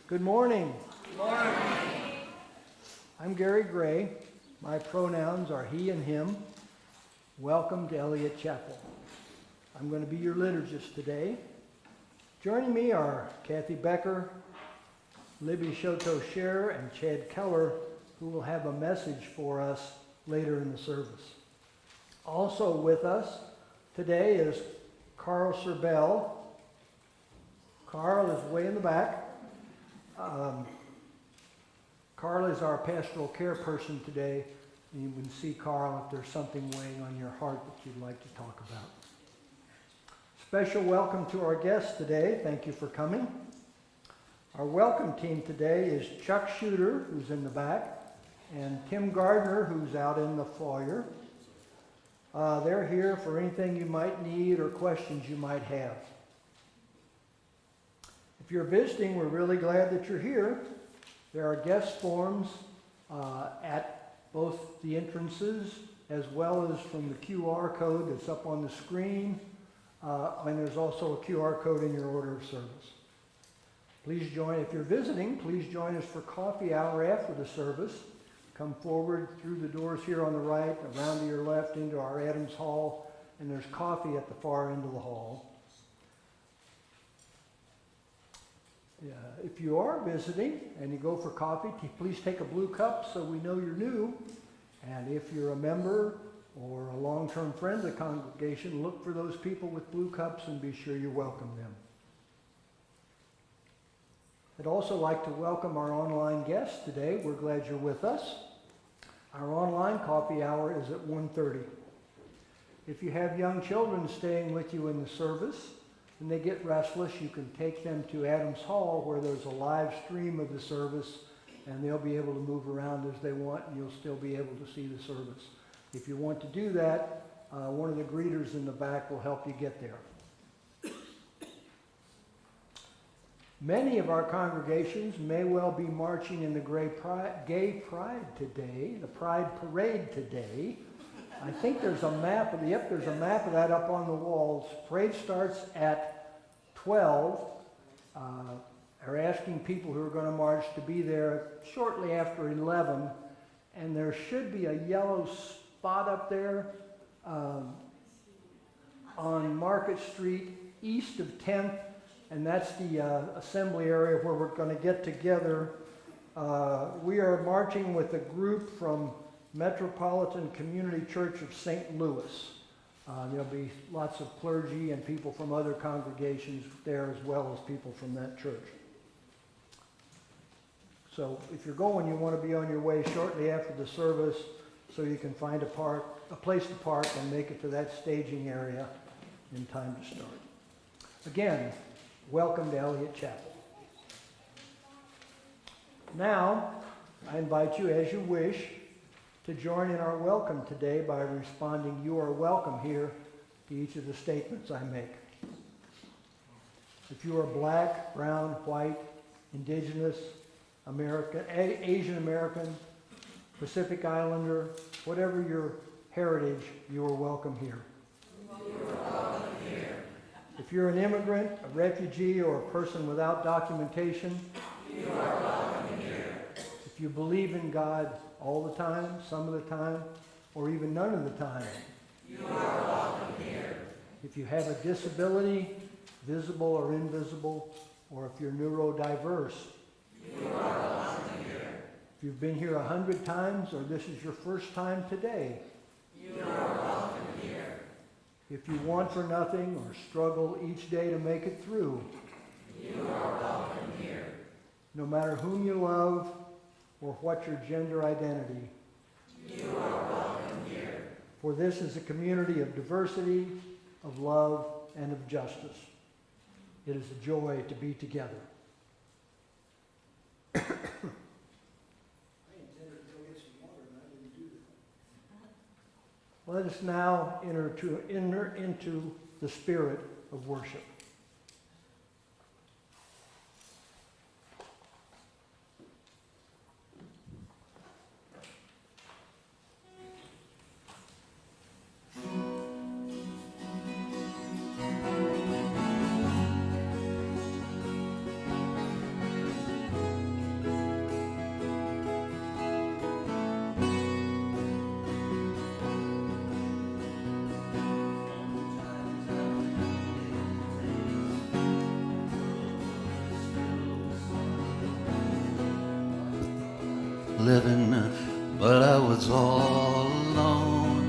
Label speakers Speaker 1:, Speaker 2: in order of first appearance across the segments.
Speaker 1: Good morning.
Speaker 2: Good morning.
Speaker 1: I'm Gary Gray. My pronouns are he and him. Welcome to Eliot Chapel. I'm going to be your liturgist today. Joining me are Kathy Becker, Libby Shoto-Sher, and Chad Keller, who will have a message for us later in the service. Also with us today is Carl Serbell. Carl is way in the back. Carl is our pastoral care person today, and you can see Carl if there's something weighing on your heart that you'd like to talk about. Special welcome to our guests today. Thank you for coming. Our welcome team today is Chuck Shooter, who's in the back, and Tim Gardner, who's out in the foyer. They're here for anything you might need or questions you might have. If you're visiting, we're really glad that you're here. There are guest forms at both the entrances as well as from the QR code that's up on the screen. And there's also a QR code in your order of service. Please join, if you're visiting, please join us for coffee hour after the service. Come forward through the doors here on the right, around to your left into our Adams Hall, and there's coffee at the far end of the hall. If you are visiting and you go for coffee, please take a blue cup so we know you're new. And if you're a member or a long-term friend of the congregation, look for those people with blue cups and be sure you welcome them. I'd also like to welcome our online guests today. We're glad you're with us. Our online coffee hour is at 1:30. If you have young children staying with you in the service, and they get restless, you can take them to Adams Hall where there's a live stream of the service, and they'll be able to move around as they want, and you'll still be able to see the service. If you want to do that, one of the greeters in the back will help you get there. Many of our congregations may well be marching in the Gay Pride today, the Pride Parade today. I think there's a map of there's a map of that up on the walls. Parade starts at 12. They're asking people who are going to march to be there shortly after 11. And there should be a yellow spot up there on Market Street east of 10th. And that's the assembly area where we're going to get together. We are marching with a group from Metropolitan Community Church of St. Louis. There'll be lots of clergy and people from other congregations there as well as people from that church. So if you're going, you want to be on your way shortly after the service so you can find a place to park and make it to that staging area in time to start. Again, welcome to Eliot Chapel. Now, I invite you, as you wish, to join in our welcome today by responding, "You are welcome" here to each of the statements I make. If you are black, brown, white, indigenous, American, Asian American, Pacific Islander, whatever your heritage, you are welcome here.
Speaker 2: You are welcome here.
Speaker 1: If you're an immigrant, a refugee, or a person without documentation,
Speaker 2: You are welcome here.
Speaker 1: if you believe in God all the time, some of the time, or even none of the time,
Speaker 2: You are welcome here.
Speaker 1: if you have a disability, visible or invisible, or if you're neurodiverse,
Speaker 2: You are welcome here.
Speaker 1: if you've been here 100 times or this is your first time today,
Speaker 2: You are welcome here.
Speaker 1: if you want for nothing or struggle each day to make it through,
Speaker 2: You are welcome here.
Speaker 1: no matter whom you love or what your gender identity,
Speaker 2: You are welcome here.
Speaker 1: for this is a community of diversity, of love, and of justice. It is a joy to be together. I intended to go get some water and I didn't do that. Let us now enter into the spirit of worship.
Speaker 3: living, but I was all alone.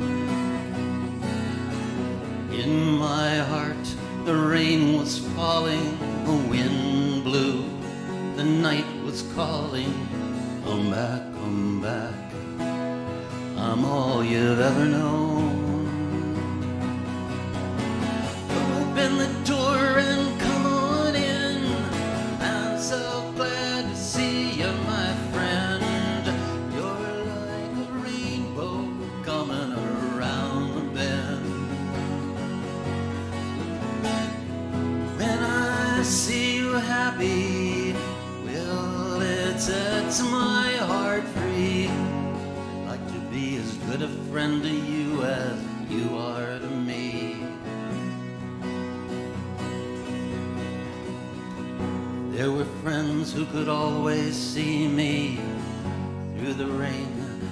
Speaker 3: In my heart, the rain was falling, the wind blew, the night was calling. Come back, come back, I'm all you've ever known. Open the door and come on in. I'm so glad to see you, my friend. You're like a rainbow coming around the bend. When I see you happy, well, it sets my heart free. Like to be as good a friend to you as you are to me. There were friends who could always see me through the rain.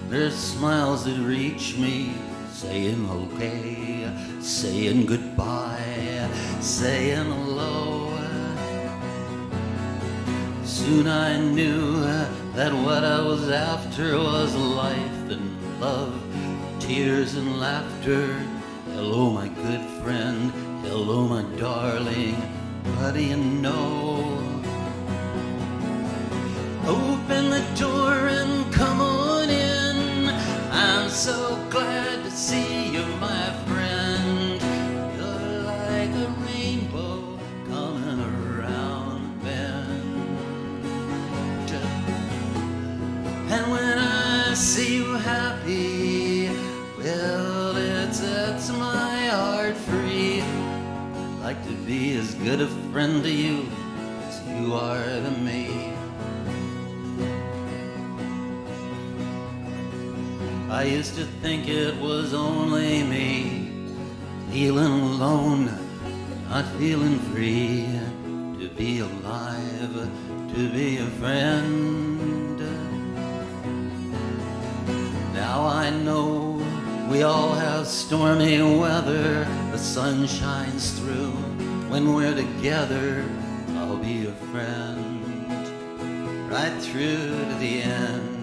Speaker 3: Their smiles that reach me, saying okay, saying goodbye, saying hello. Soon I knew that what I was after was life and love, tears and laughter. Hello, my good friend, hello, my darling, what do you know? Open the door and come on in. I'm so glad to see you, my friend. You're like a rainbow coming around the bend. And when I see you happy, well, it sets my heart free. Like to be as good a friend to you as you are to me. I used to think it was only me, feeling alone, not feeling free, to be alive, to be a friend. Now I know we all have stormy weather, the sun shines through. When we're together, I'll be a friend, right through to the end.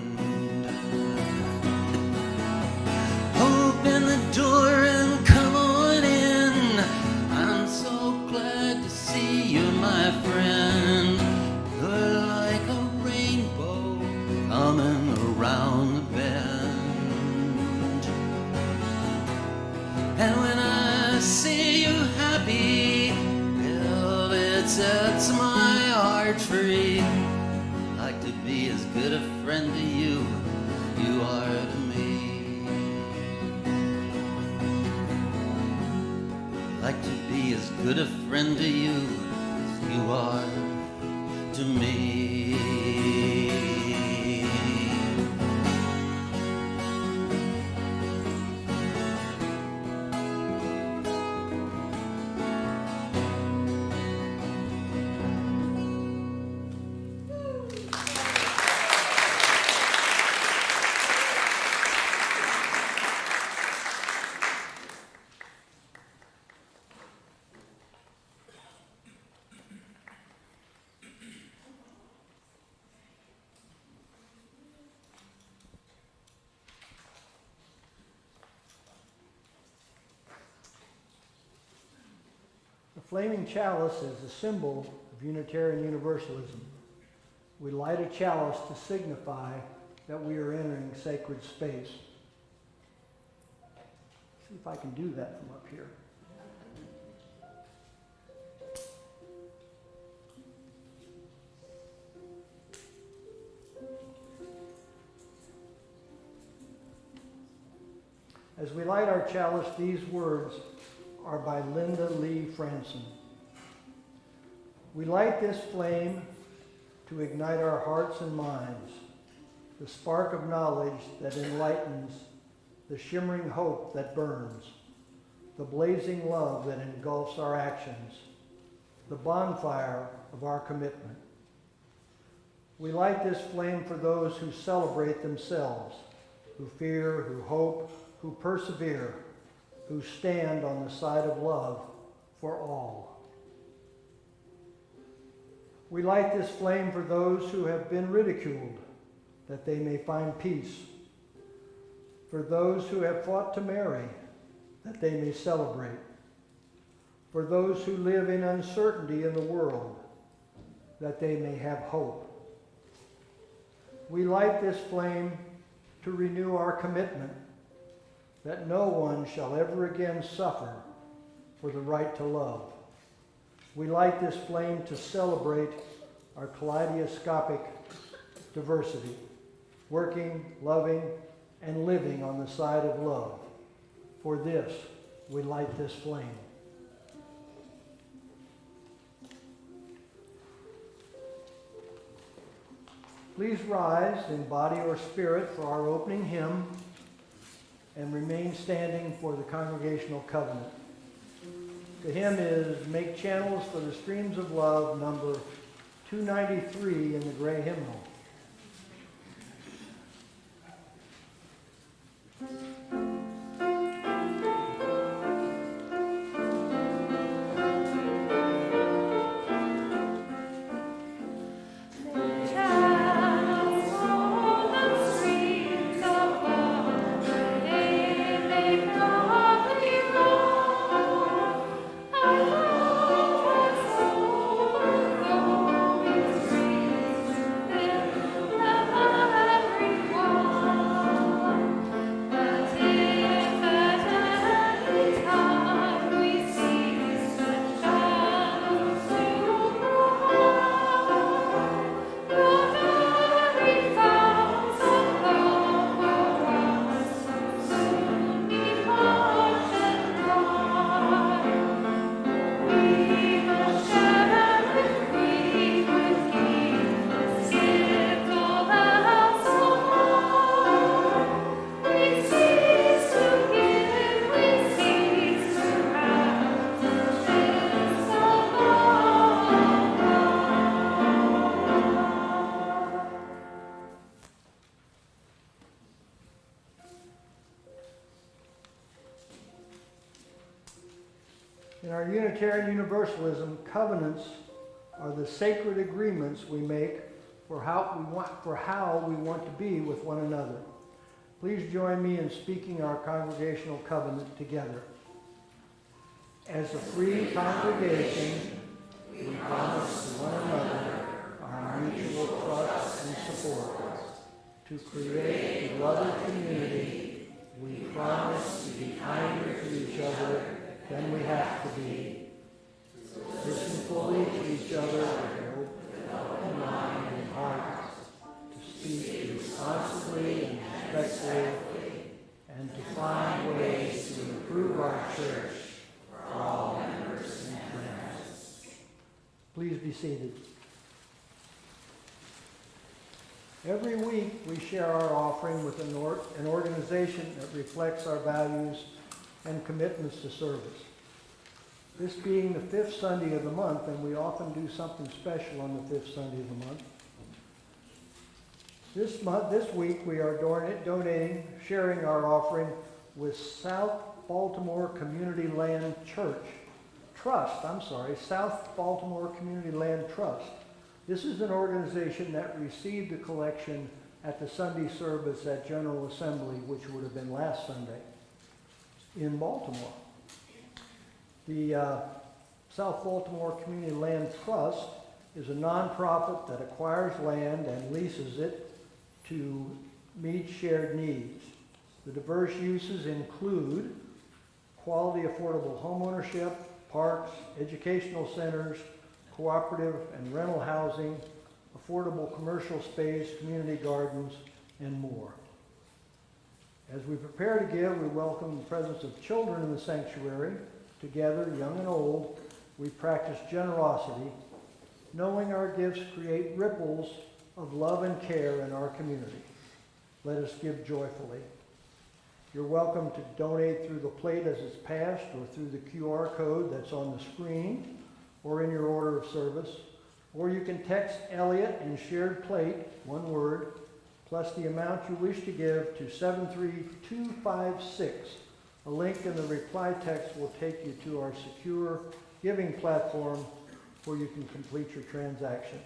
Speaker 3: Open the door and come on in. I'm so glad to see you, my friend. You're like a rainbow coming around the bend. And when I see you happy, well, it sets my heart free. Like to be as good a friend to you as you are to me. Like to be as good a friend to you as you are to me.
Speaker 1: The flaming chalice is a symbol of Unitarian Universalism. We light a chalice to signify that we are entering sacred space. See if I can do that from up here. As we light our chalice, these words are by Linda Lee Franson. We light this flame to ignite our hearts and minds, the spark of knowledge that enlightens, the shimmering hope that burns, the blazing love that engulfs our actions, the bonfire of our commitment. We light this flame for those who celebrate themselves, who fear, who hope, who persevere, who stand on the side of love for all. We light this flame for those who have been ridiculed, that they may find peace. For those who have fought to marry, that they may celebrate. For those who live in uncertainty in the world, that they may have hope. We light this flame to renew our commitment that no one shall ever again suffer for the right to love. We light this flame to celebrate our kaleidoscopic diversity, working, loving, and living on the side of love. For this, we light this flame. Please rise in body or spirit for our opening hymn and remain standing for the congregational covenant. The hymn is Make Channels for the Streams of Love, number 293 in the gray hymnal. In our Unitarian Universalism, covenants are the sacred agreements we make for how we want to be with one another. Please join me in speaking our congregational covenant together. As a free congregation, we promise to one another our mutual trust and support. To create a loving community, we promise to be kinder to each other than we have to be. Listen fully to each other with an open mind and heart. To speak responsibly and respectfully, and to find ways to improve our church for all members and friends. Please be seated. Every week we share our offering with an organization that reflects our values and commitments to service. This being the fifth Sunday of the month, and we often do something special on the fifth Sunday of the month. This week we are donating, sharing our offering with South Baltimore Community Land South Baltimore Community Land Trust. This is an organization that received a collection at the Sunday service at General Assembly, which would have been last Sunday in Baltimore. The South Baltimore Community Land Trust is a nonprofit that acquires land and leases it to meet shared needs. The diverse uses include quality affordable homeownership, parks, educational centers, cooperative and rental housing, affordable commercial space, community gardens, and more. As we prepare to give, we welcome the presence of children in the sanctuary. Together, young and old, we practice generosity, knowing our gifts create ripples of love and care in our community. Let us give joyfully. You're welcome to donate through the plate as it's passed, or through the QR code that's on the screen, or in your order of service. Or you can text Eliot and shared plate, one word, plus the amount you wish to give to 73256. A link in the reply text will take you to our secure giving platform where you can complete your transaction.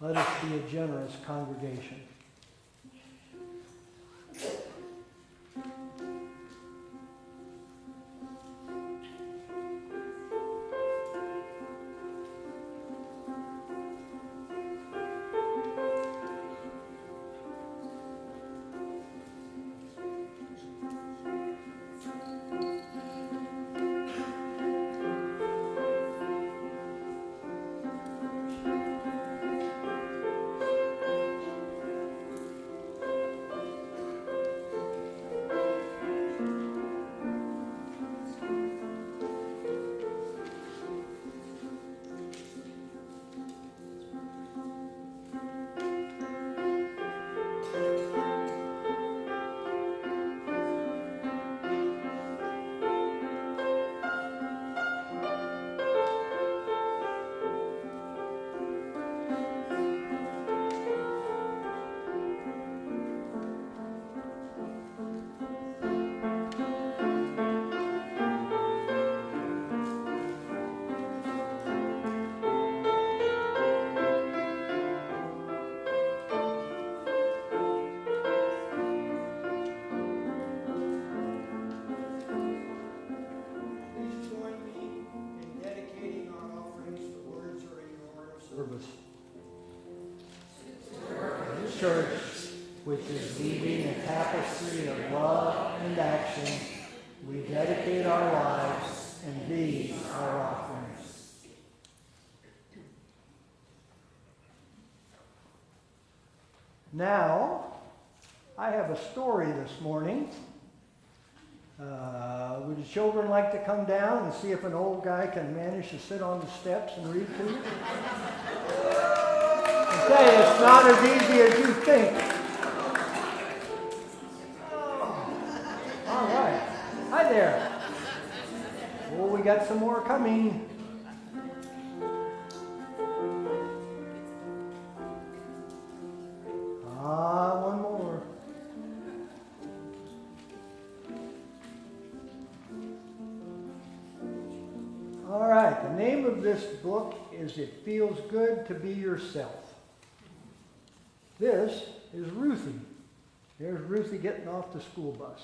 Speaker 1: Let us be a generous congregation. church, which is weaving a tapestry of love and action, we dedicate our lives and these our offerings. Now, I have a story this morning. Would the children like to come down and see if an old guy can manage to sit on the steps and read to you? I tell you, it's not as easy as you think. All right. Hi there. Oh, we got some more coming. One more. All right, the name of this book is It Feels Good to Be Yourself. This is Ruthie. There's Ruthie getting off the school bus.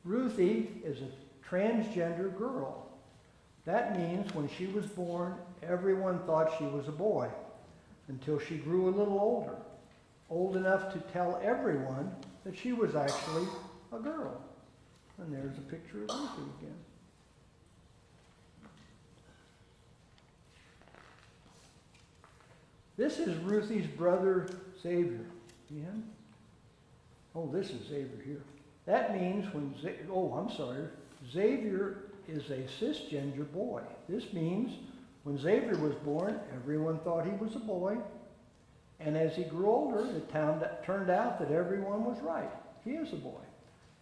Speaker 1: Ruthie is a transgender girl. That means when she was born, everyone thought she was a boy until she grew a little older, old enough to tell everyone that she was actually a girl. And there's a picture of Ruthie again. This is Ruthie's brother, Xavier. See him? Oh, this is Xavier here. That means when, Xavier is a cisgender boy. This means when Xavier was born, everyone thought he was a boy. And as he grew older, it turned out that everyone was right. He is a boy.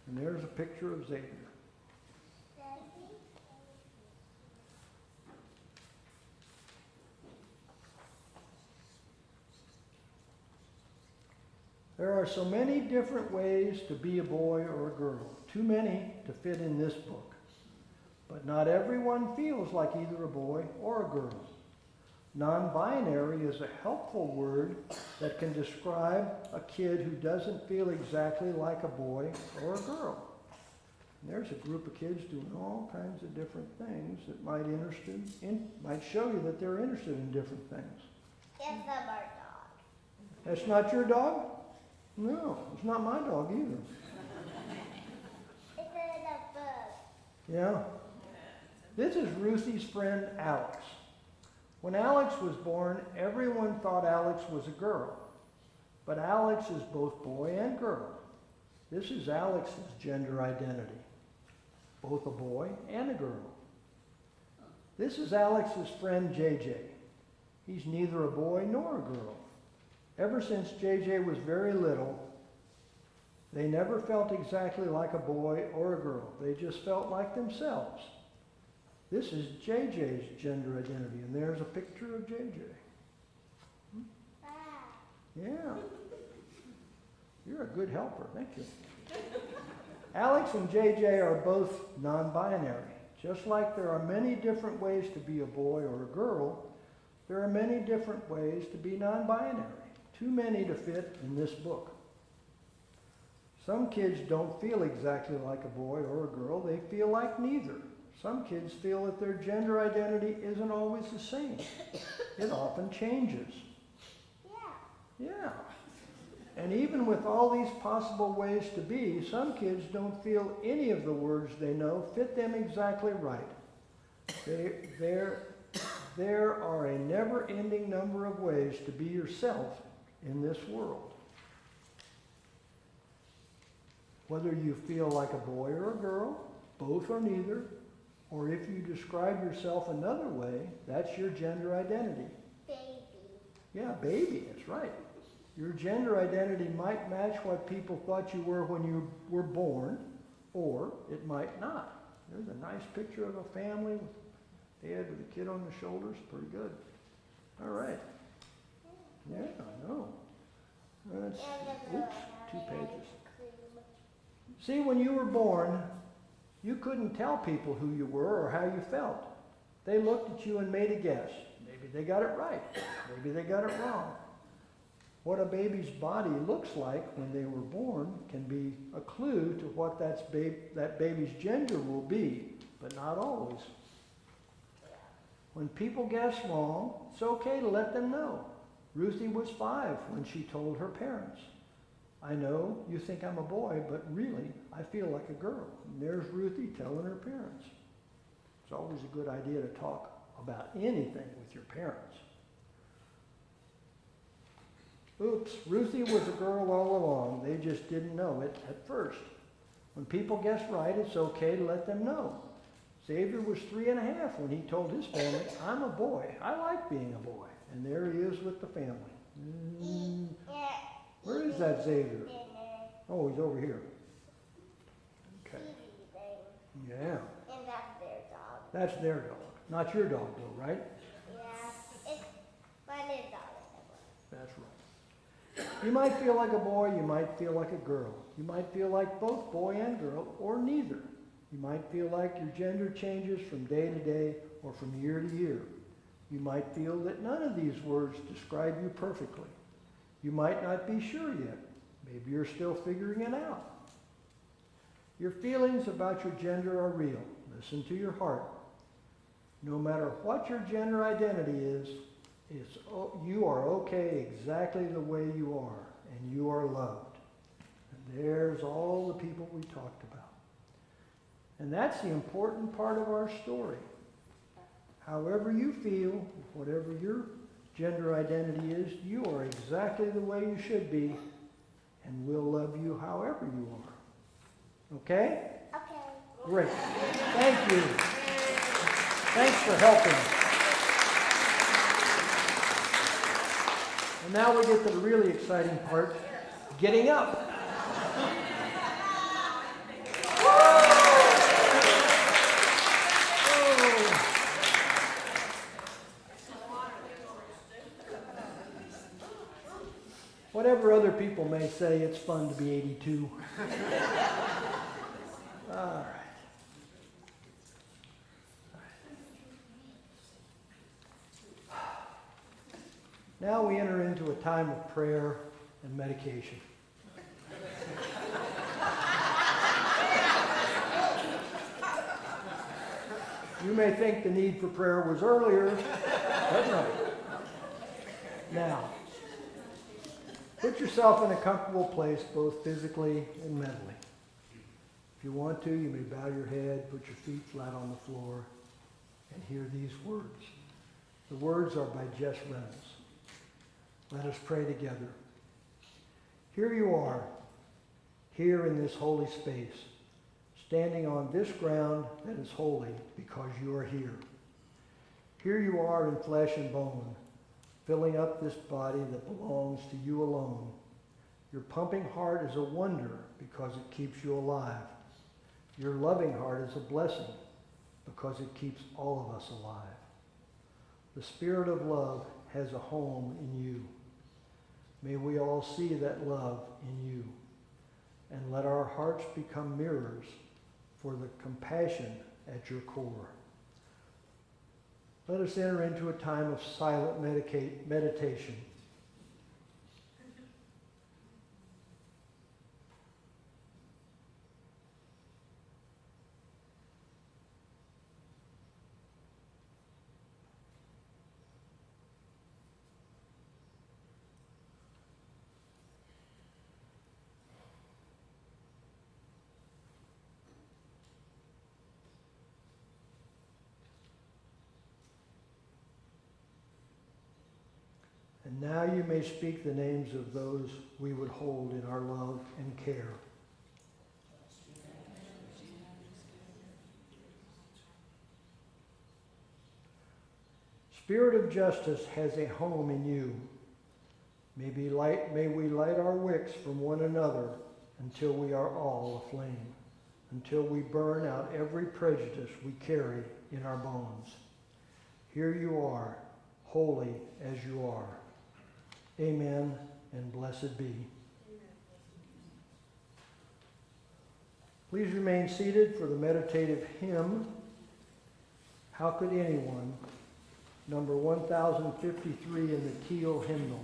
Speaker 1: And there's a picture of Xavier. There are so many different ways to be a boy or a girl, too many to fit in this book. But not everyone feels like either a boy or a girl. Non-binary is a helpful word that can describe a kid who doesn't feel exactly like a boy or a girl. And there's a group of kids doing all kinds of different things that might show you that they're interested in different things.
Speaker 4: Yes, I'm our dog.
Speaker 1: That's not your dog? No, it's not my dog either.
Speaker 4: It's in a book.
Speaker 1: Yeah. This is Ruthie's friend Alex. When Alex was born, everyone thought Alex was a girl. But Alex is both boy and girl. This is Alex's gender identity. Both a boy and a girl. This is Alex's friend JJ. He's neither a boy nor a girl. Ever since JJ was very little, they never felt exactly like a boy or a girl. They just felt like themselves. This is JJ's gender identity, and there's a picture of JJ. Yeah. You're a good helper, thank you. Alex and JJ are both non-binary. Just like there are many different ways to be a boy or a girl, there are many different ways to be non-binary. Too many to fit in this book. Some kids don't feel exactly like a boy or a girl. They feel like neither. Some kids feel that their gender identity isn't always the same. It often changes. Yeah. And even with all these possible ways to be, some kids don't feel any of the words they know fit them exactly right. There are a never-ending number of ways to be yourself in this world. Whether you feel like a boy or a girl, both or neither, or if you describe yourself another way, that's your gender identity.
Speaker 4: Baby.
Speaker 1: Yeah, baby, that's right. Your gender identity might match what people thought you were when you were born, or it might not. There's a nice picture of a family with dad with a kid on the shoulders. Pretty good. All right. Yeah, I know. That's, oops, 2 pages. See, when you were born, you couldn't tell people who you were or how you felt. They looked at you and made a guess. Maybe they got it right. Maybe they got it wrong. What a baby's body looks like when they were born can be a clue to what that baby's gender will be but not always. When people guess wrong, it's okay to let them know. Ruthie was 5 when she told her parents, I know you think I'm a boy, but really I feel like a girl. And there's Ruthie telling her parents. It's always a good idea to talk about anything with your parents. Oops, Ruthie was a girl all along. They just didn't know it at first. When people guess right, it's okay to let them know. Xavier was 3.5 when he told his family, I'm a boy. I like being a boy. And there he is with the family. Where is that Xavier? Oh, he's over here. Okay. Yeah.
Speaker 4: And that's their dog.
Speaker 1: That's their dog. Not your dog, though, right?
Speaker 4: Yeah. It's my new dog.
Speaker 1: That's right. You might feel like a boy, you might feel like a girl. You might feel like both boy and girl, or neither. You might feel like your gender changes from day to day or from year to year. You might feel that none of these words describe you perfectly. You might not be sure yet. Maybe you're still figuring it out. Your feelings about your gender are real. Listen to your heart. No matter what your gender identity is, you are okay exactly the way you are, and you are loved. And there's all the people we talked about. And that's the important part of our story. However you feel, whatever your gender identity is, you are exactly the way you should be, and we'll love you however you are. Okay?
Speaker 4: Okay.
Speaker 1: Great. Thank you. Thanks for helping. And now we get to the really exciting part, getting up. Whatever other people may say, it's fun to be 82. All right. Now we enter into a time of prayer and medication. You may think the need for prayer was earlier, but no. Now, put yourself in a comfortable place, both physically and mentally. If you want to, you may bow your head, put your feet flat on the floor, and hear these words. The words are by Jess Reynolds. Let us pray together. Here you are, here in this holy space, standing on this ground that is holy because you are here. Here you are in flesh and bone, filling up this body that belongs to you alone. Your pumping heart is a wonder because it keeps you alive. Your loving heart is a blessing because it keeps all of us alive. The Spirit of love has a home in you. May we all see that love in you, and let our hearts become mirrors for the compassion at your core. Let us enter into a time of silent meditation. And now you may speak the names of those we would hold in our love and care. Spirit of justice has a home in you. May we light our wicks from one another until we are all aflame, until we burn out every prejudice we carry in our bones. Here you are, holy as you are. Amen, and blessed be. Please remain seated for the meditative hymn, How Could Anyone, number 1053 in the Teal hymnal.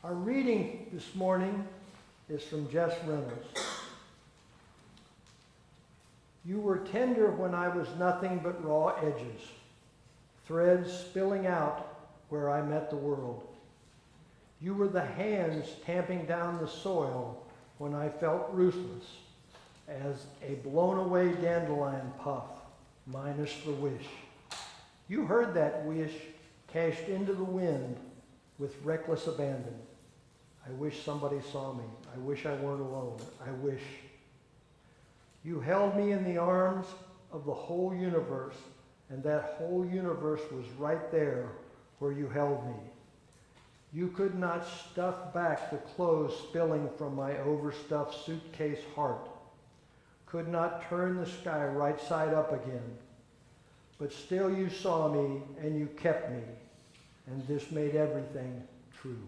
Speaker 1: Our reading this morning is from Jess Reynolds. You were tender when I was nothing but raw edges, threads spilling out where I met the world. You were the hands tamping down the soil when I felt ruthless, as a blown-away dandelion puff, minus the wish. You heard that wish cashed into the wind with reckless abandon. I wish somebody saw me. I wish I weren't alone. I wish. You held me in the arms of the whole universe, and that whole universe was right there where you held me. You could not stuff back the clothes spilling from my overstuffed suitcase heart, could not turn the sky right side up again. But still you saw me and you kept me, and this made everything true.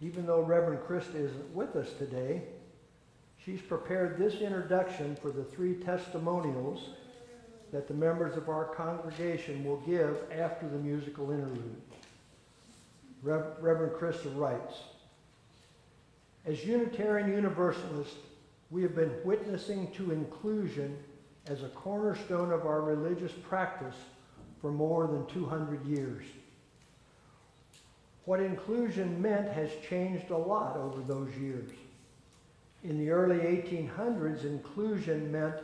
Speaker 1: Even though Reverend Krista isn't with us today, she's prepared this introduction for the 3 testimonials that the members of our congregation will give after the musical interlude. Reverend Krista writes, as Unitarian Universalists, we have been witnessing to inclusion as a cornerstone of our religious practice for more than 200 years. What inclusion meant has changed a lot over those years. In the early 1800s, inclusion meant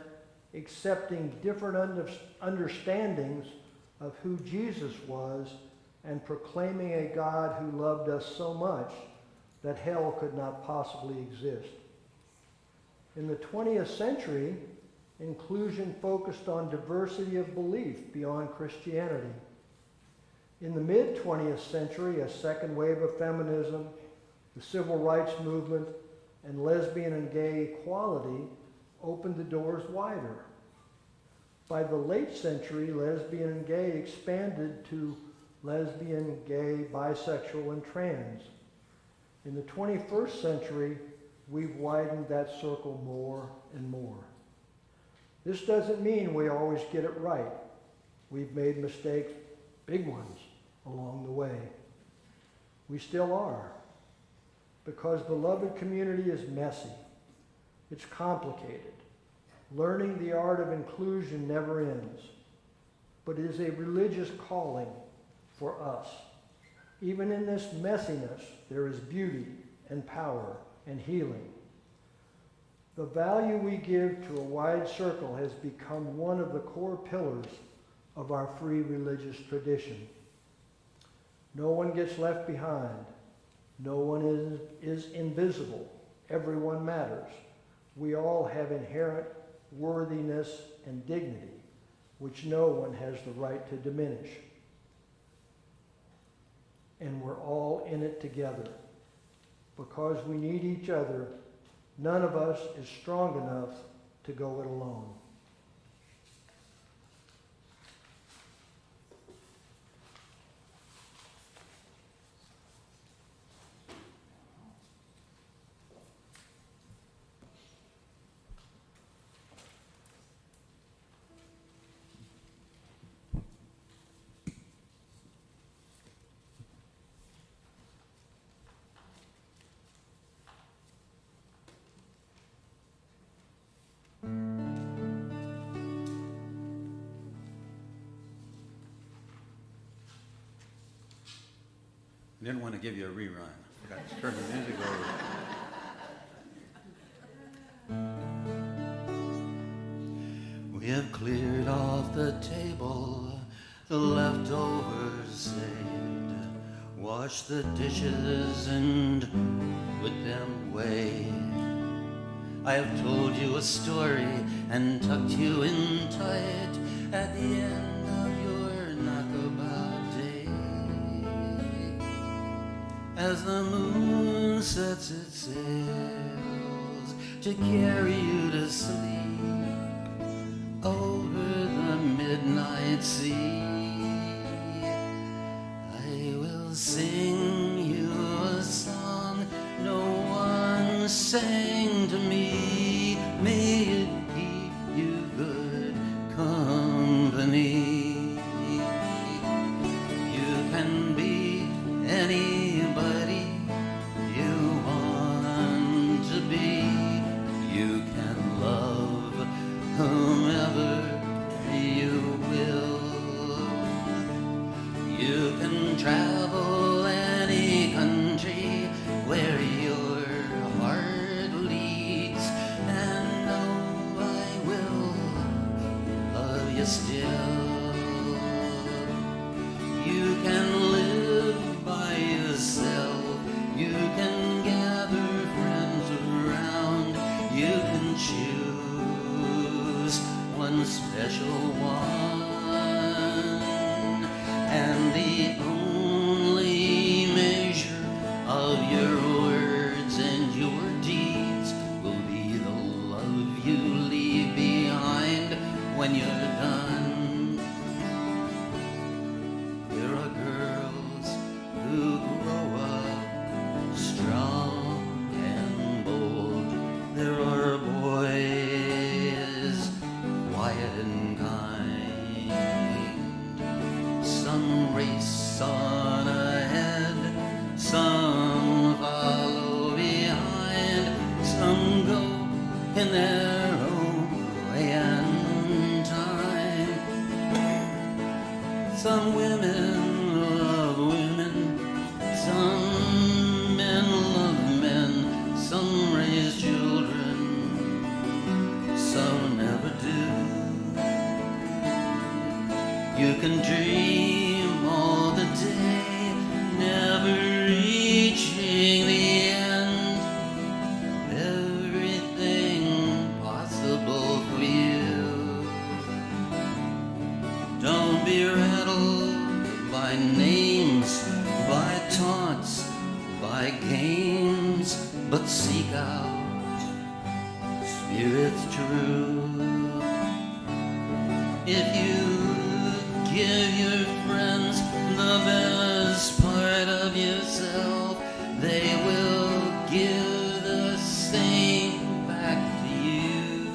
Speaker 1: accepting different understandings of who Jesus was and proclaiming a God who loved us so much that hell could not possibly exist. In the 20th century, inclusion focused on diversity of belief beyond Christianity. In the mid-20th century, a second wave of feminism, the civil rights movement, and lesbian and gay equality opened the doors wider. By the late century, lesbian and gay expanded to lesbian, gay, bisexual, and trans. In the 21st century, we've widened that circle more and more. This doesn't mean we always get it right. We've made mistakes, big ones, along the way. We still are, because beloved community is messy. It's complicated. Learning the art of inclusion never ends, but it is a religious calling for us. Even in this messiness, there is beauty and power and healing. The value we give to a wide circle has become one of the core pillars of our free religious tradition. No one gets left behind. No one is invisible. Everyone matters. We all have inherent worthiness and dignity, which no one has the right to diminish. And we're all in it together. Because we need each other, none of us is strong enough to go it alone.
Speaker 3: I didn't want to give you a rerun. I forgot to turn the music over. We have cleared off the table, the leftovers saved, washed the dishes and put them away. I have told you a story and tucked you in tight at the end of your knockabout day. As the moon sets its sails to carry you to sleep over the midnight sea, I will sing you a song no one sang to me. May it keep you whomever you will. You can travel any country where your heart leads, and know I will love you still. You can live by yourself, you can gather friends around, you can choose one special one, and the only measure of your words and your deeds will be the love you leave behind when you're done. There are girls who grow up strong and bold. There are boys quiet and kind. Some race on ahead, some follow behind, some go in their own way and time. Some women love women, some men love men, some raise children, some never do. You can dream all the day, never reaching the end of everything possible for you. Don't be rattled by names, by taunts, by games, but seek out spirits true. If you give your friends the best part of yourself, they will give the same back to you.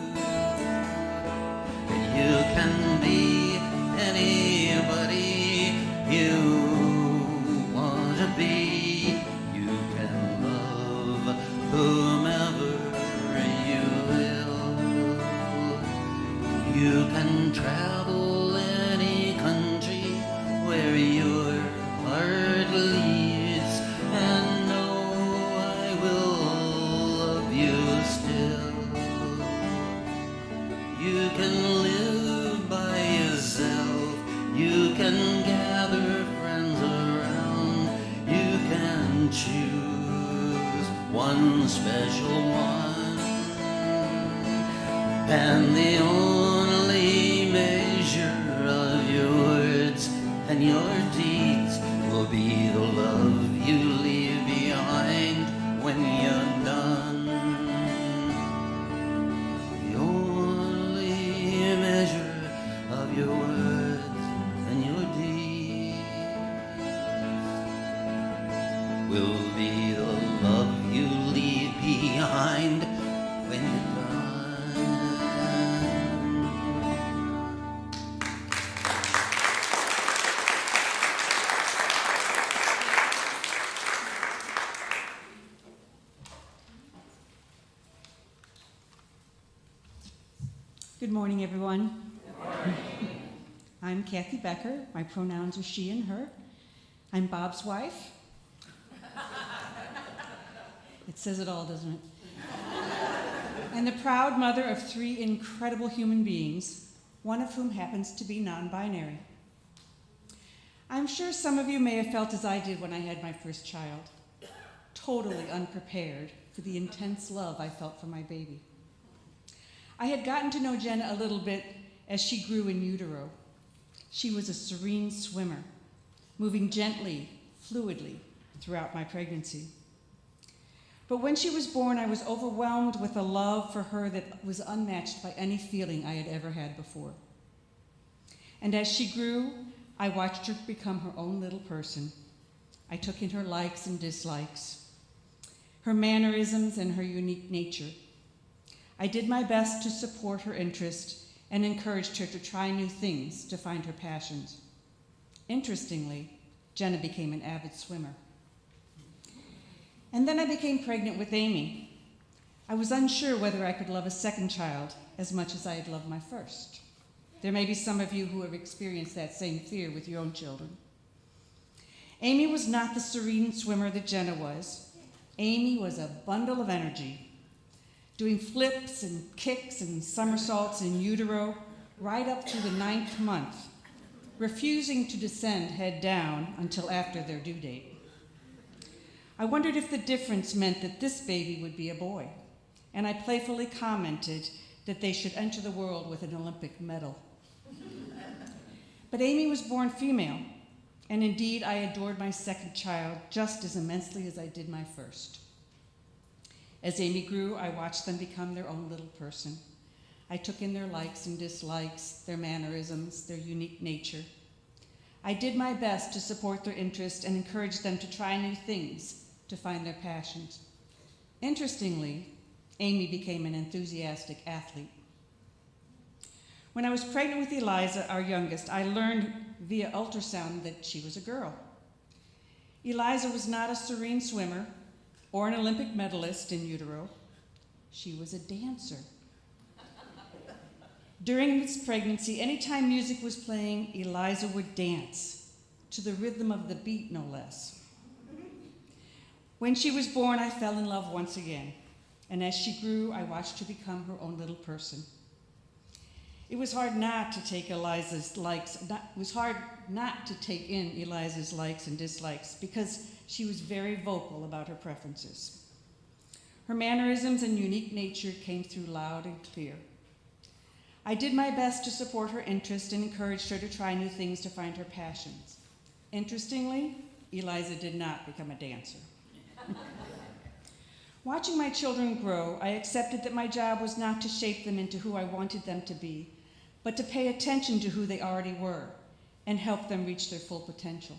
Speaker 3: You can be anybody you want to be. You can love whomever you will. You can travel any country where your heart leads, and know I will love you still. You can live by yourself, you can gather friends around, you can choose one special one, and the only measure of your words and your deeds will be the love you leave behind when you're done. The only measure of your words and your deeds will be the love you leave behind when you're done.
Speaker 5: Good morning, everyone. Good morning. I'm Kathy Becker. My pronouns are she and her. I'm Bob's wife. It says it all, doesn't it? And the proud mother of 3 incredible human beings, one of whom happens to be non-binary. I'm sure some of you may have felt as I did when I had my first child, totally unprepared for the intense love I felt for my baby. I had gotten to know Jenna a little bit as she grew in utero. She was a serene swimmer, moving gently, fluidly throughout my pregnancy. But when she was born, I was overwhelmed with a love for her that was unmatched by any feeling I had ever had before. And as she grew, I watched her become her own little person. I took in her likes and dislikes, her mannerisms and her unique nature. I did my best to support her interest and encouraged her to try new things to find her passions. Interestingly, Jenna became an avid swimmer. And then I became pregnant with Amy. I was unsure whether I could love a second child as much as I had loved my first. There may be some of you who have experienced that same fear with your own children. Amy was not the serene swimmer that Jenna was. Amy was a bundle of energy, doing flips and kicks and somersaults in utero right up through the 9th month, refusing to descend head down until after their due date. I wondered if the difference meant that this baby would be a boy, and I playfully commented that they should enter the world with an Olympic medal. But Amy was born female, and indeed I adored my second child just as immensely as I did my first. As Amy grew, I watched them become their own little person. I took in their likes and dislikes, their mannerisms, their unique nature. I did my best to support their interest and encourage them to try new things, to find their passions. Interestingly, Amy became an enthusiastic athlete. When I was pregnant with Eliza, our youngest, I learned via ultrasound that she was a girl. Eliza was not a serene swimmer or an Olympic medalist in utero. She was a dancer. During this pregnancy, anytime music was playing, Eliza would dance, to the rhythm of the beat, no less. When she was born, I fell in love once again, and as she grew, I watched her become her own little person. It was hard not to take Eliza's likes. It was hard not to take in Eliza's likes and dislikes because she was very vocal about her preferences. Her mannerisms and unique nature came through loud and clear. I did my best to support her interest and encouraged her to try new things to find her passions. Interestingly, Eliza did not become a dancer. Watching my children grow, I accepted that my job was not to shape them into who I wanted them to be, but to pay attention to who they already were and help them reach their full potential.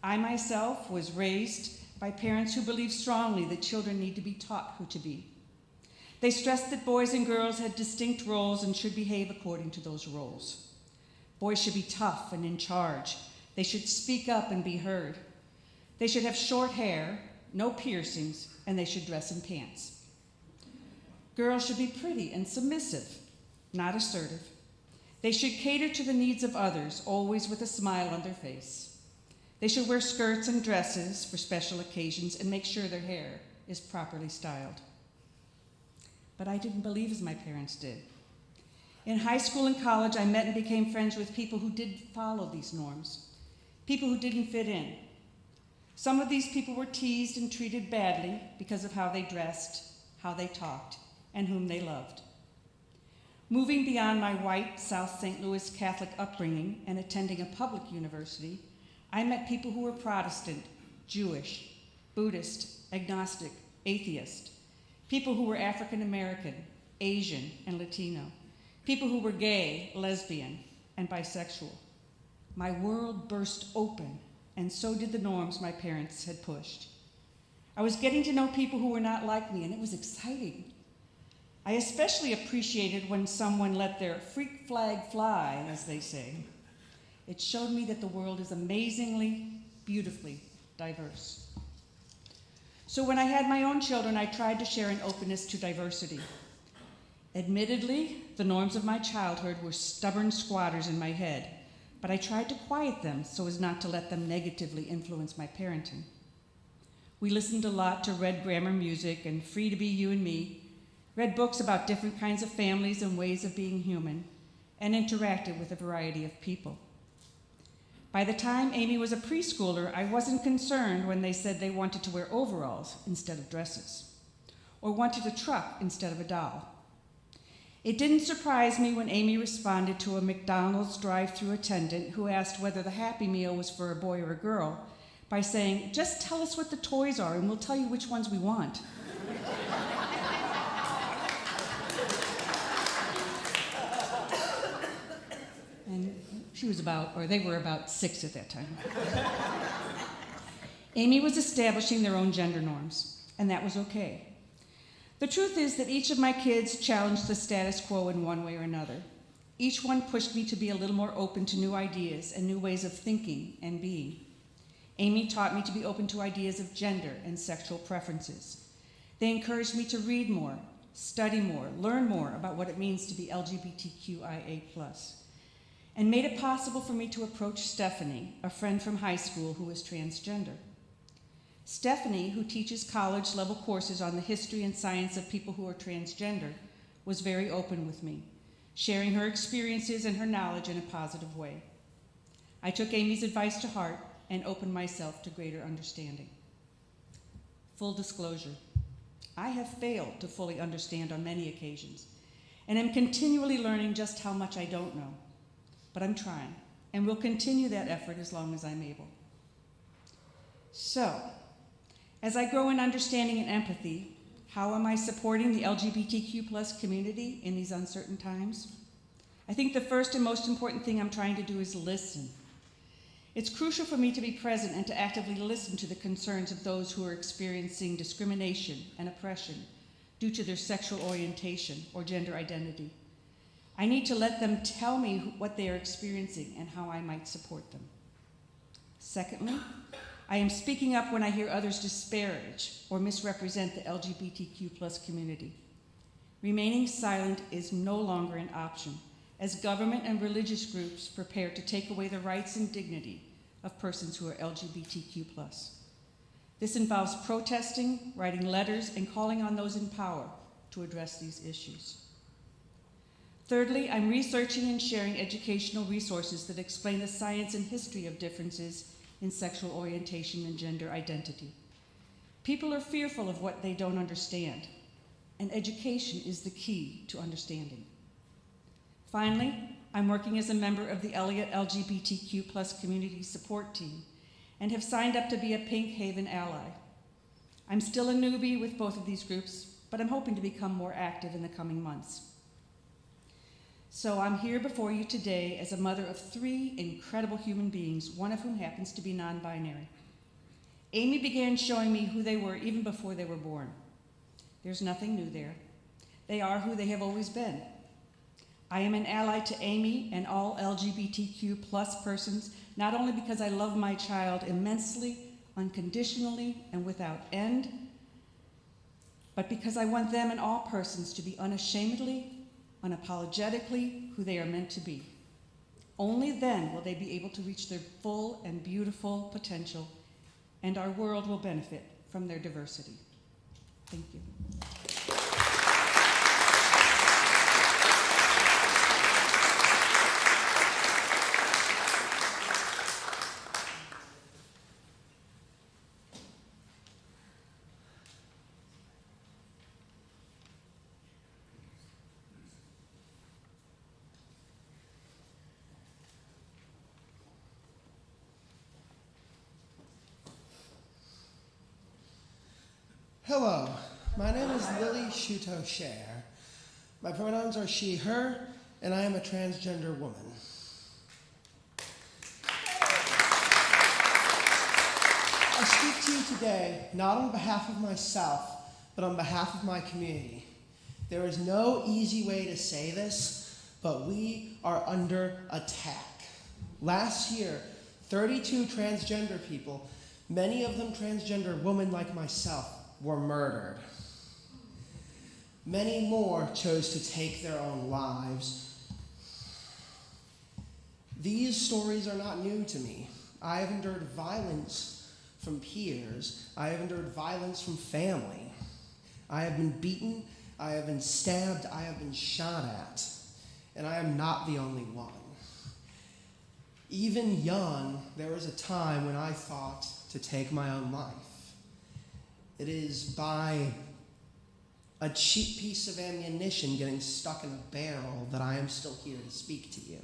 Speaker 5: I myself was raised by parents who believe strongly that children need to be taught who to be. They stressed that boys and girls had distinct roles and should behave according to those roles. Boys should be tough and in charge. They should speak up and be heard. They should have short hair, no piercings, and they should dress in pants. Girls should be pretty and submissive, not assertive. They should cater to the needs of others, always with a smile on their face. They should wear skirts and dresses for special occasions and make sure their hair is properly styled. But I didn't believe as my parents did. In high school and college, I met and became friends with people who did follow these norms, people who didn't fit in. Some of these people were teased and treated badly because of how they dressed, how they talked, and whom they loved. Moving beyond my white South St. Louis Catholic upbringing and attending a public university, I met people who were Protestant, Jewish, Buddhist, agnostic, atheist, people who were African American, Asian, and Latino, people who were gay, lesbian, and bisexual. My world burst open, and so did the norms my parents had pushed. I was getting to know people who were not like me, and it was exciting. I especially appreciated when someone let their freak flag fly, as they say. It showed me that the world is amazingly, beautifully diverse. So when I had my own children, I tried to share an openness to diversity. Admittedly, the norms of my childhood were stubborn squatters in my head, but I tried to quiet them so as not to let them negatively influence my parenting. We listened a lot to Red Grammar music and Free to Be You and Me, read books about different kinds of families and ways of being human, and interacted with a variety of people. By the time Amy was a preschooler, I wasn't concerned when they said they wanted to wear overalls instead of dresses, or wanted a truck instead of a doll. It didn't surprise me when Amy responded to a McDonald's drive-thru attendant who asked whether the Happy Meal was for a boy or a girl by saying, "Just tell us what the toys are and we'll tell you which ones we want." And they were about 6 at that time. Amy was establishing their own gender norms, and that was okay. The truth is that each of my kids challenged the status quo in one way or another. Each one pushed me to be a little more open to new ideas and new ways of thinking and being. Amy taught me to be open to ideas of gender and sexual preferences. They encouraged me to read more, study more, learn more about what it means to be LGBTQIA+, and made it possible for me to approach Stephanie, a friend from high school who is transgender. Stephanie, who teaches college-level courses on the history and science of people who are transgender, was very open with me, sharing her experiences and her knowledge in a positive way. I took Amy's advice to heart and opened myself to greater understanding. Full disclosure, I have failed to fully understand on many occasions, and am continually learning just how much I don't know. But I'm trying, and will continue that effort as long as I'm able. So, as I grow in understanding and empathy, how am I supporting the LGBTQ+ community in these uncertain times? I think the first and most important thing I'm trying to do is listen. It's crucial for me to be present and to actively listen to the concerns of those who are experiencing discrimination and oppression due to their sexual orientation or gender identity. I need to let them tell me what they are experiencing and how I might support them. Secondly, I am speaking up when I hear others disparage or misrepresent the LGBTQ+ community. Remaining silent is no longer an option, as government and religious groups prepare to take away the rights and dignity of persons who are LGBTQ+. This involves protesting, writing letters, and calling on those in power to address these issues. Thirdly, I'm researching and sharing educational resources that explain the science and history of differences in sexual orientation and gender identity. People are fearful of what they don't understand, and education is the key to understanding. Finally, I'm working as a member of the Eliot LGBTQ+ community support team and have signed up to be a Pink Haven ally. I'm still a newbie with both of these groups, but I'm hoping to become more active in the coming months. So I'm here before you today as a mother of 3 incredible human beings, one of whom happens to be non-binary. Amy began showing me who they were even before they were born. There's nothing new there. They are who they have always been. I am an ally to Amy and all LGBTQ+ persons, not only because I love my child immensely, unconditionally, and without end, but because I want them and all persons to be unashamedly, unapologetically who they are meant to be. Only then will they be able to reach their full and beautiful potential, and our world will benefit from their diversity. Thank you.
Speaker 6: Hello, my name is Lily Shuto Cher. My pronouns are she, her, and I am a transgender woman. I speak to you today not on behalf of myself, but on behalf of my community. There is no easy way to say this, but we are under attack. Last year, 32 transgender people, many of them transgender women like myself, were murdered. Many more chose to take their own lives. These stories are not new to me. I have endured violence from peers. I have endured violence from family. I have been beaten. I have been stabbed. I have been shot at. And I am not the only one. Even young, there was a time when I thought to take my own life. It is by a cheap piece of ammunition getting stuck in a barrel that I am still here to speak to you.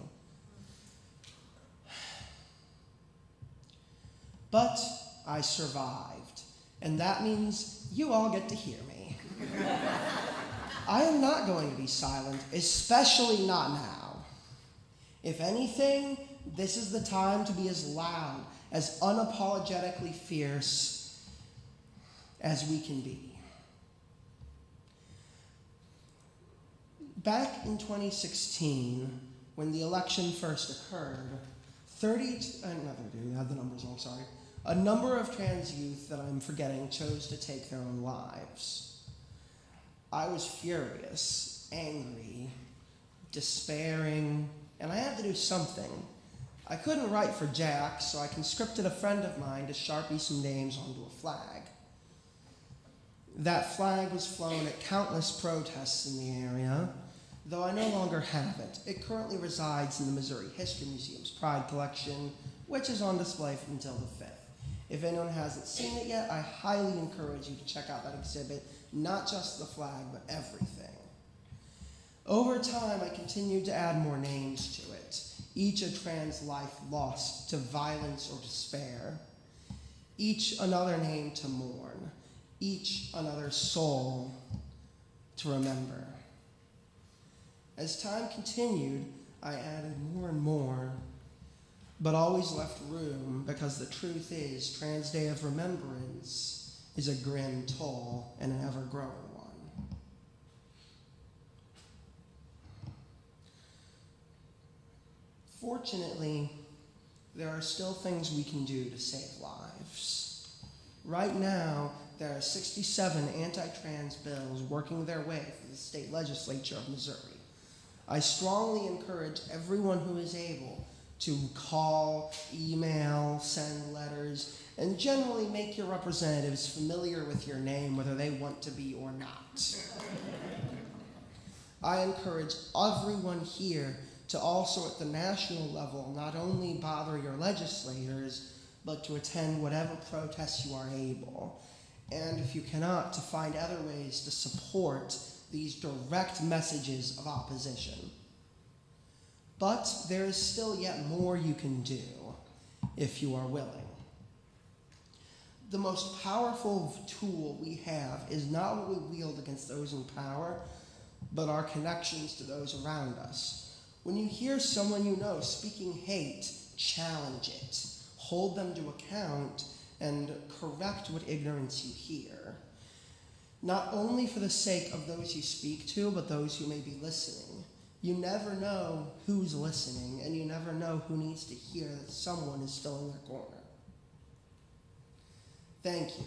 Speaker 6: But I survived, and that means you all get to hear me. I am not going to be silent, especially not now. If anything, this is the time to be as loud, as unapologetically fierce as we can be. Back in 2016, when the election first occurred, a number of trans youth that I'm forgetting chose to take their own lives. I was furious, angry, despairing, and I had to do something. I couldn't write for Jack, so I conscripted a friend of mine to Sharpie some names onto a flag. That flag was flown at countless protests in the area, though I no longer have it. It currently resides in the Missouri History Museum's Pride Collection, which is on display until the 5th. If anyone hasn't seen it yet, I highly encourage you to check out that exhibit, not just the flag, but everything. Over time, I continued to add more names to it, each a trans life lost to violence or despair, each another name to mourn, each another soul to remember. As time continued, I added more and more, but always left room, because the truth is, Trans Day of Remembrance is a grim toll and an ever-growing one. Fortunately, there are still things we can do to save lives. Right now, there are 67 anti-trans bills working their way through the state legislature of Missouri. I strongly encourage everyone who is able to call, email, send letters, and generally make your representatives familiar with your name, whether they want to be or not. I encourage everyone here to also at the national level not only bother your legislators, but to attend whatever protests you are able. And if you cannot, to find other ways to support these direct messages of opposition. But there is still yet more you can do if you are willing. The most powerful tool we have is not what we wield against those in power, but our connections to those around us. When you hear someone you know speaking hate, challenge it, hold them to account, and correct what ignorance you hear. Not only for the sake of those you speak to, but those who may be listening. You never know who's listening, and you never know who needs to hear that someone is still in their corner. Thank you.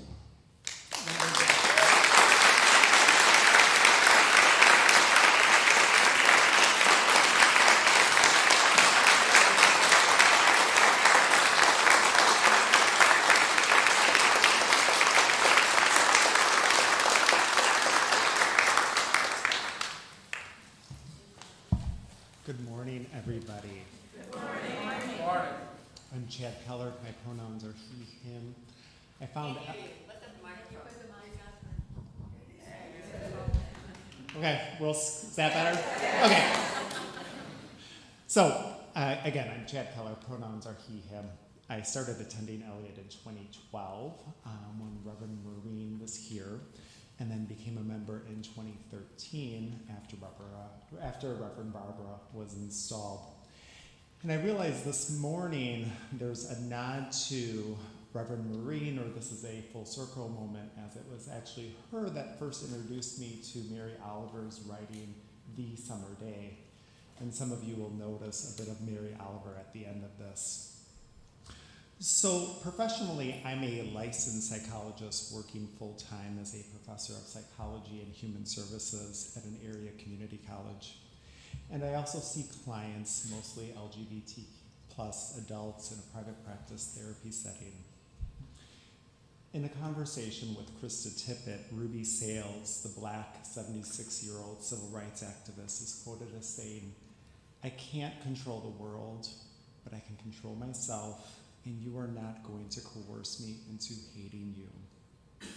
Speaker 7: Good morning, everybody.
Speaker 2: Good morning.
Speaker 7: I'm Chad Keller. My pronouns are he, him. I found out. Okay, is that better? Okay. So, again, I'm Chad Keller. Pronouns are he, him. I started attending Eliot in 2012 when Reverend Maureen was here, and then became a member in 2013 after Reverend Barbara was installed. And I realized this morning there's a nod to Reverend Maureen, or this is a full circle moment, as it was actually her that first introduced me to Mary Oliver's writing, The Summer Day. And some of you will notice a bit of Mary Oliver at the end of this. So professionally, I'm a licensed psychologist working full-time as a professor of psychology and human services at an area community college. And I also see clients, mostly LGBT plus adults in a private practice therapy setting. In a conversation with Krista Tippett, Ruby Sales, the black 76-year-old civil rights activist, is quoted as saying, "I can't control the world, but I can control myself, and you are not going to coerce me into hating you."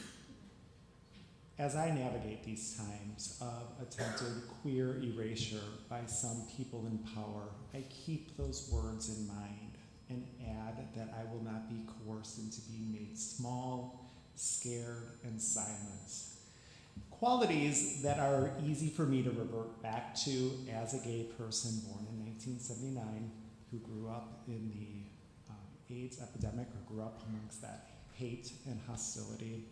Speaker 7: As I navigate these times of attempted queer erasure by some people in power, I keep those words in mind and add that I will not be coerced into being made small, scared, and silent. Qualities that are easy for me to revert back to as a gay person born in 1979 who grew up in the AIDS epidemic, or grew up amongst that hate and hostility,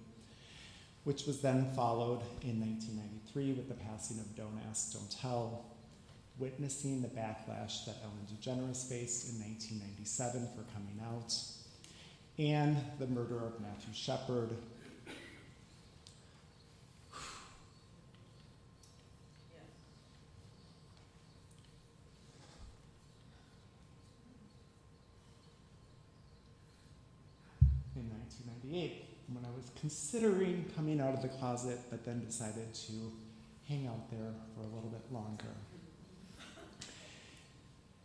Speaker 7: which was then followed in 1993 with the passing of Don't Ask, Don't Tell, witnessing the backlash that Ellen DeGeneres faced in 1997 for coming out, and the murder of Matthew Shepard. 1998, when I was considering coming out of the closet, but then decided to hang out there for a little bit longer.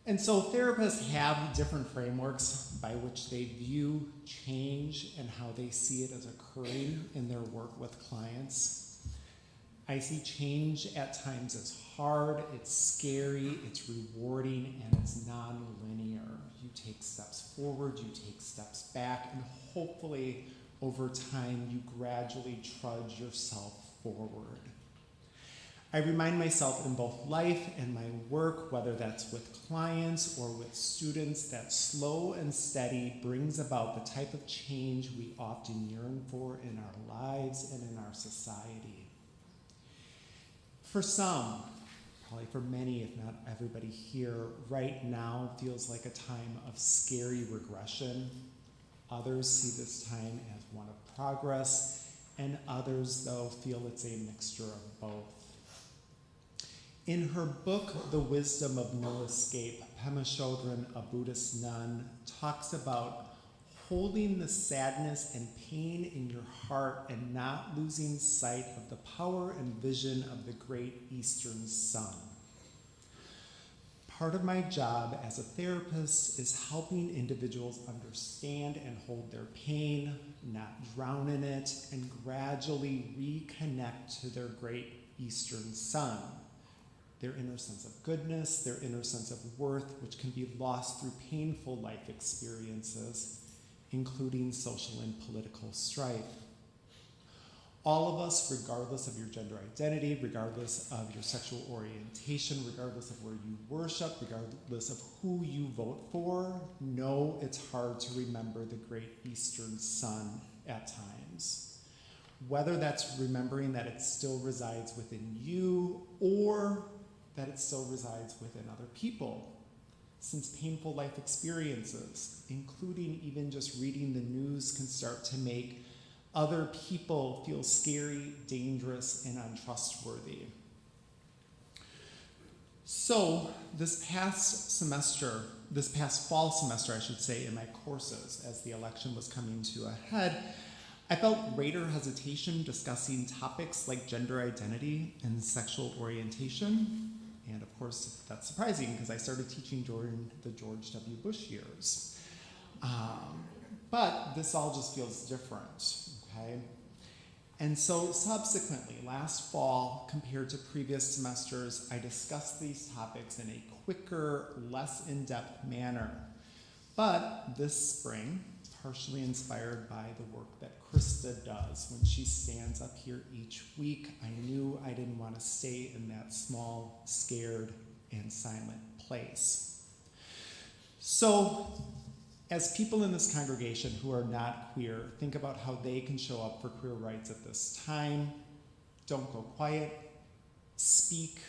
Speaker 7: And so therapists have different frameworks by which they view change and how they see it as occurring in their work with clients. I see change at times as hard, it's scary, it's rewarding, and it's non-linear. You take steps forward, you take steps back, and hopefully over time you gradually trudge yourself forward. I remind myself in both life and my work, whether that's with clients or with students, that slow and steady brings about the type of change we often yearn for in our lives and in our society. For some, probably for many, if not everybody here, right now feels like a time of scary regression. Others see this time as one of progress, and others, though, feel it's a mixture of both. In her book, The Wisdom of No Escape, Pema Chodron, a Buddhist nun, talks about holding the sadness and pain in your heart and not losing sight of the power and vision of the great Eastern sun. Part of my job as a therapist is helping individuals understand and hold their pain, not drown in it, and gradually reconnect to their great Eastern sun. Their inner sense of goodness, their inner sense of worth, which can be lost through painful life experiences, including social and political strife. All of us, regardless of your gender identity, regardless of your sexual orientation, regardless of where you worship, regardless of who you vote for, know it's hard to remember the great Eastern sun at times. Whether that's remembering that it still resides within you or that it still resides within other people. Since painful life experiences, including even just reading the news, can start to make other people feel scary, dangerous, and untrustworthy. So this past fall semester, I should say, in my courses, as the election was coming to a head, I felt greater hesitation discussing topics like gender identity and sexual orientation. And of course, that's surprising because I started teaching during the George W. Bush years. But this all just feels different, okay? And so subsequently, last fall, compared to previous semesters, I discussed these topics in a quicker, less in-depth manner. But this spring, partially inspired by the work that Krista does when she stands up here each week, I knew I didn't want to stay in that small, scared, and silent place. So, as people in this congregation who are not queer think about how they can show up for queer rights at this time, don't go quiet, speak,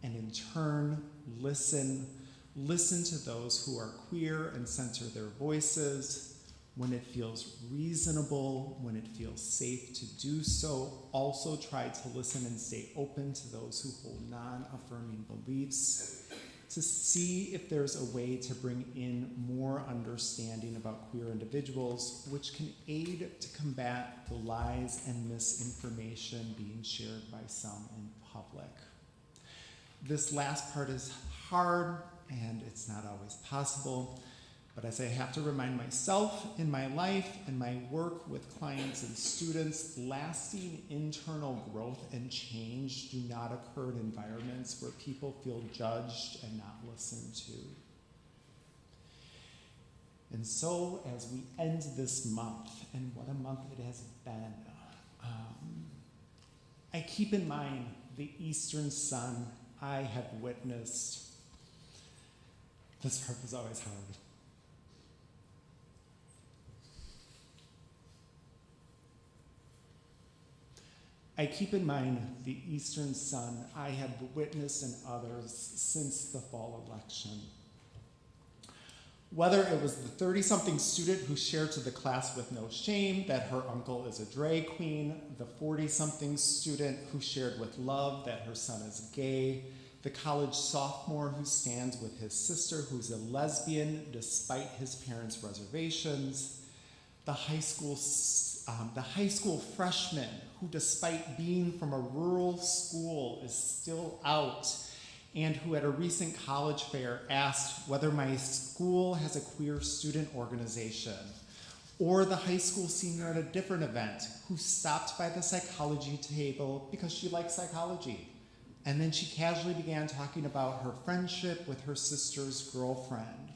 Speaker 7: and in turn, listen to those who are queer and center their voices. When it feels reasonable, when it feels safe to do so, also try to listen and stay open to those who hold non-affirming beliefs, to see if there's a way to bring in more understanding about queer individuals, which can aid to combat the lies and misinformation being shared by some in public. This last part is hard, and it's not always possible. But as I have to remind myself in my life and my work with clients and students, lasting internal growth and change do not occur in environments where people feel judged and not listened to. And so as we end this month, and what a month it has been, I keep in mind the Eastern sun I have witnessed. This part was always hard. I keep in mind the Eastern sun I have witnessed in others since the fall election. Whether it was the 30-something student who shared to the class with no shame that her uncle is a drag queen, the 40-something student who shared with love that her son is gay, the college sophomore who stands with his sister who's a lesbian despite his parents' reservations, the high school freshman who, despite being from a rural school, is still out, and who at a recent college fair asked whether my school has a queer student organization. Or the high school senior at a different event who stopped by the psychology table because she liked psychology. And then she casually began talking about her friendship with her sister's girlfriend.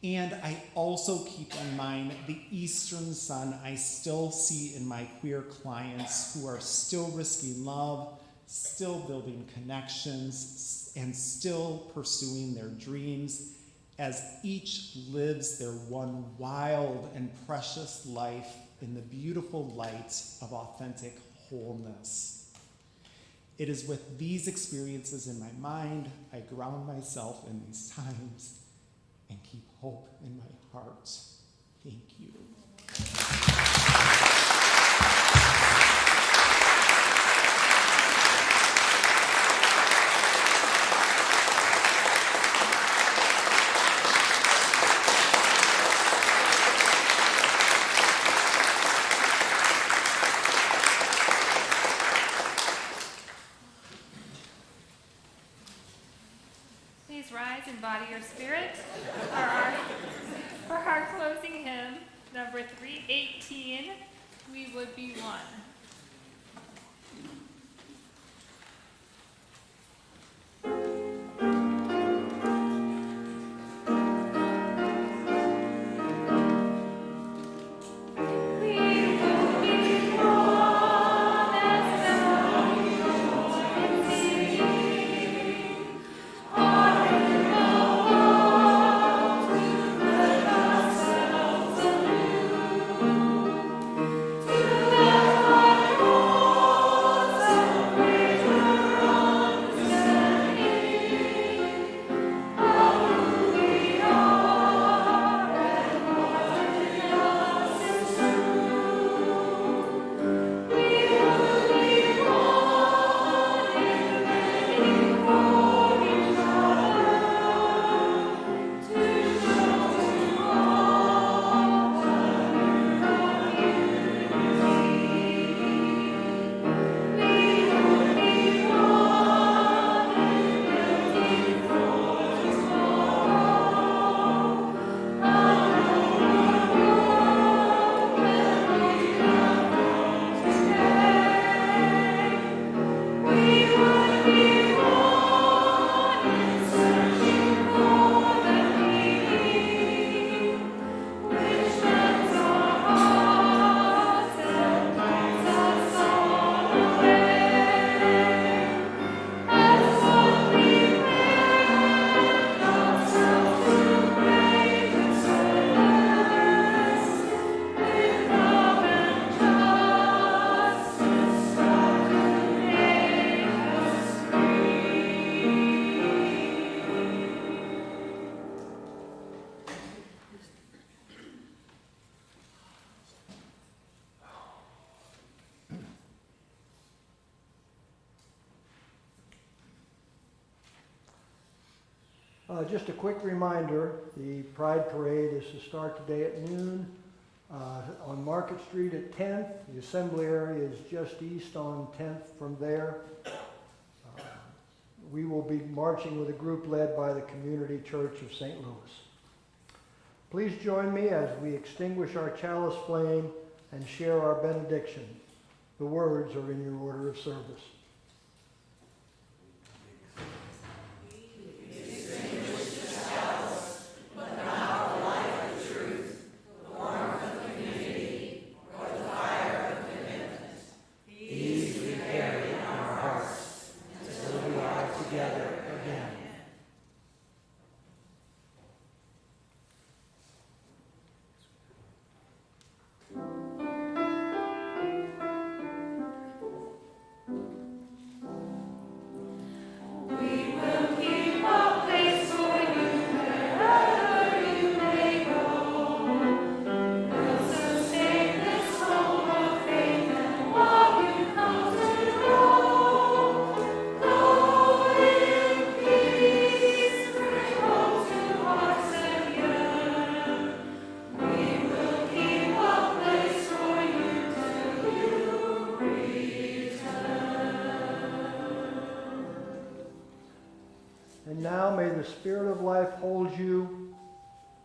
Speaker 7: And I also keep in mind the Eastern sun I still see in my queer clients who are still risking love, still building connections, and still pursuing their dreams as each lives their one wild and precious life in the beautiful light of authentic wholeness. It is with these experiences in my mind I ground myself in these times and keep hope in my heart. Thank you.
Speaker 8: Please rise and body your spirit for our closing hymn, number 318, We Would Be One.
Speaker 1: Just a quick reminder, the Pride Parade is to start today at noon on Market Street at 10th. The assembly area is just east on 10th from there. We will be marching with a group led by the Community Church of St. Louis. Please join me as we extinguish our chalice flame and share our benediction. The words are in your order of service. And now may the Spirit of life hold you,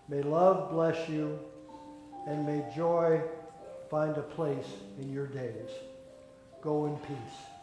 Speaker 1: may love bless you, and may joy find a place in your days. Go in peace.